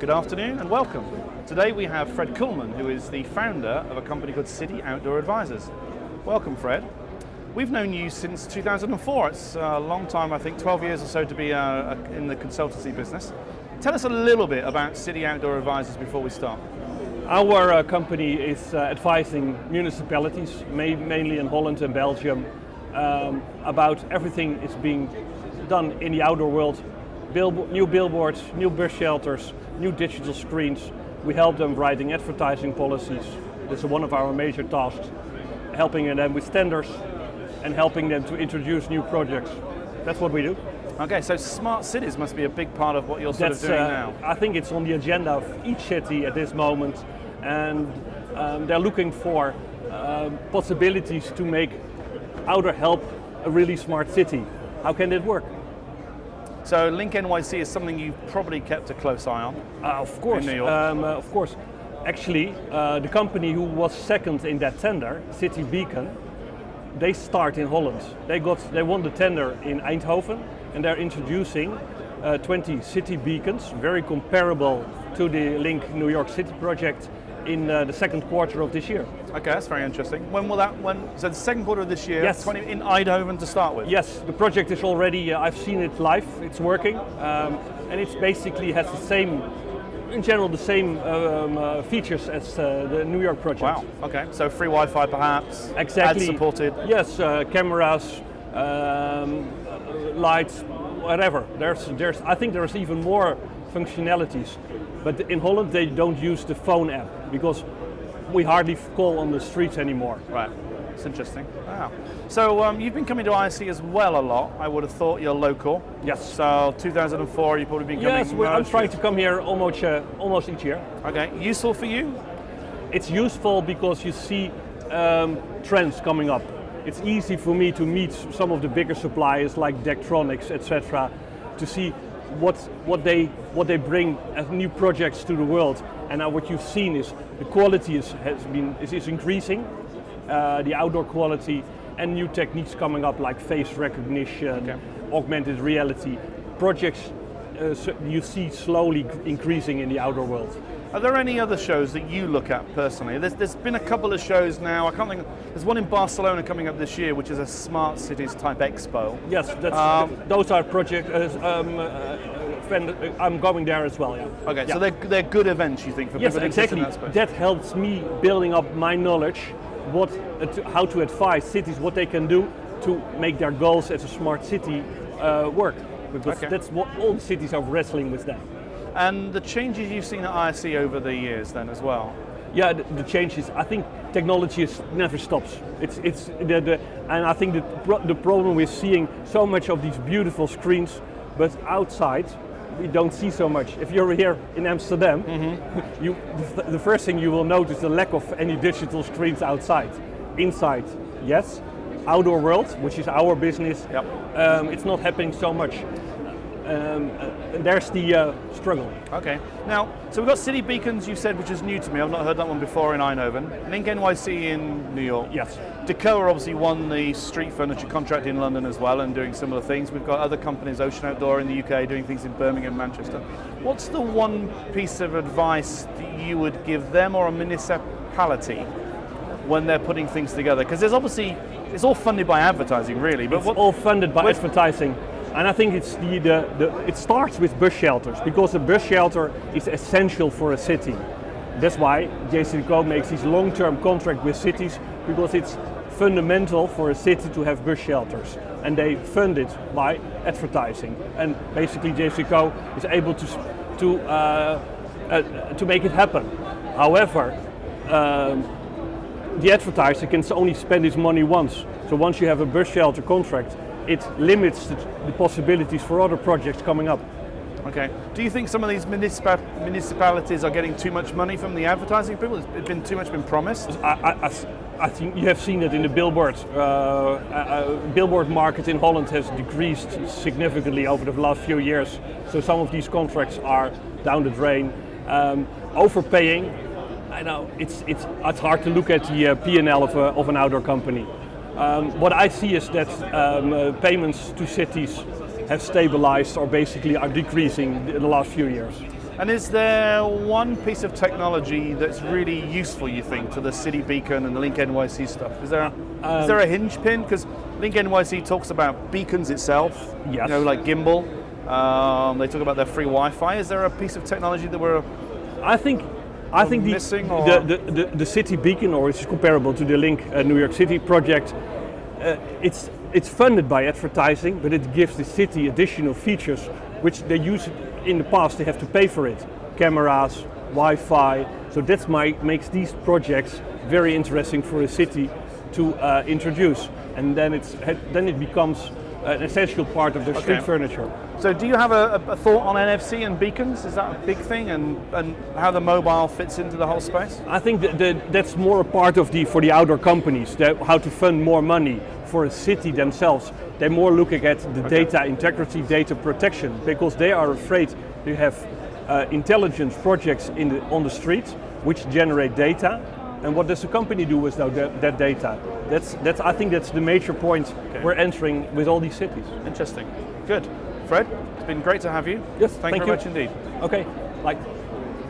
Good afternoon and welcome. Today we have Fred Kuhlman, who is the founder of a company called City Outdoor Advisors. Welcome, Fred. We've known you since 2004. It's a long time, I think 12 years or so to be in the consultancy business. Tell us a little bit about City Outdoor Advisors before we start. Our company is advising municipalities, mainly in Holland and Belgium, about everything is being done in the outdoor world. New billboards, new bus shelters, new digital screens. We help them writing advertising policies. This is one of our major tasks. Helping them with tenders and helping them to introduce new projects. That's what we do. Okay, so smart cities must be a big part of what you're sort of doing now. I think it's on the agenda of each city at this moment, and they're looking for possibilities to make outdoor help a really smart city. How can it work? So NEC ISE is something you've probably kept a close eye on. Of course, in New York. Of course. Actually, the company who was second in that tender, City Beacon, they start in Holland. They won the tender in Eindhoven, and they're introducing 20 city beacons, very comparable to the Link New York City project, in the second quarter of this year. Okay, that's very interesting. So the second quarter of this year, yes. 20 in Eindhoven to start with? Yes, the project is already, I've seen it live, it's working, and it basically has the same, in general, the same features as the New York project. Wow, okay, so free Wi-Fi perhaps, exactly. ad supported? Yes, cameras, lights, whatever. I think there's even more functionalities. But in Holland they don't use the phone app because we hardly call on the streets anymore. Right, it's interesting. Wow. So you've been coming to ISE as well a lot. I would have thought you're local. Yes. So 2004 you've probably been coming. Yes, I'm trying to come here almost each year. Okay, useful for you? It's useful because you see trends coming up. It's easy for me to meet some of the bigger suppliers like Daktronics, etc., to see what they bring as new projects to the world. And now what you've seen is the quality is increasing, the outdoor quality, and new techniques coming up like face recognition, okay. Augmented reality. Projects you see slowly increasing in the outdoor world. Are there any other shows that you look at personally? There's been a couple of shows now. I can't think. There's one in Barcelona coming up this year, which is a smart cities type expo. Yes, those are projects. I'm going there as well. Yeah. Okay, yeah. So they're good events, you think, for yes, people exactly. In that space? That helps me building up my knowledge, how to advise cities what they can do to make their goals as a smart city work. Because okay. That's what all the cities are wrestling with that. And the changes you've seen at ISE over the years then as well? Yeah, the changes. I think technology never stops. And I think the problem with seeing so much of these beautiful screens, but outside we don't see so much. If you're here in Amsterdam, mm-hmm. the first thing you will notice the lack of any digital screens outside. Inside, yes. Outdoor world, which is our business, yep. It's not happening so much. There's the struggle. Okay. Now, so we've got city beacons, you said, which is new to me. I've not heard that one before in Eindhoven. NEC ISE in New York. Yes. Decor obviously won the street furniture contract in London as well and doing similar things. We've got other companies, Ocean Outdoor in the UK, doing things in Birmingham, Manchester. What's the one piece of advice that you would give them or a municipality when they're putting things together? Because there's obviously, it's all funded by advertising really. But it's all funded by advertising. And I think it's it starts with bus shelters, because a bus shelter is essential for a city. That's why JCDecaux makes these long-term contracts with cities, because it's fundamental for a city to have bus shelters. And they fund it by advertising. And basically JCDecaux is able to make it happen. However, the advertiser can only spend his money once. So once you have a bus shelter contract, it limits the possibilities for other projects coming up. Okay. Do you think some of these municipalities are getting too much money from the advertising people? Has been too much been promised? I think you have seen it in the billboard. Billboard market in Holland has decreased significantly over the last few years. So some of these contracts are down the drain. Overpaying. I know it's hard to look at the P&L of an outdoor company. What I see is that payments to cities have stabilized or basically are decreasing in the last few years. And is there one piece of technology that's really useful, you think, to the city beacon and the Link NYC stuff? Is there a hinge pin? Because Link NYC talks about beacons itself, yes. Like gimbal. They talk about their free Wi-Fi. Is there a piece of technology that we're I think missing? The city beacon, or it's comparable to the Link New York City project, it's funded by advertising, but it gives the city additional features which they use in the past. They have to pay for it, cameras, Wi-Fi. So that's makes these projects very interesting for a city to introduce, and then it becomes an essential part of the street furniture. So do you have a thought on NFC and beacons? Is that a big thing, and how the mobile fits into the whole space? I think that's more a part of for the outdoor companies, how to fund more money for a city themselves. They're more looking at the data integrity, data protection, because they are afraid to have intelligence projects on the street which generate data. And what does the company do with that data? I think that's the major point we're entering with all these cities. Interesting. Good. Fred, it's been great to have you. Yes, Thank you very much indeed. Okay,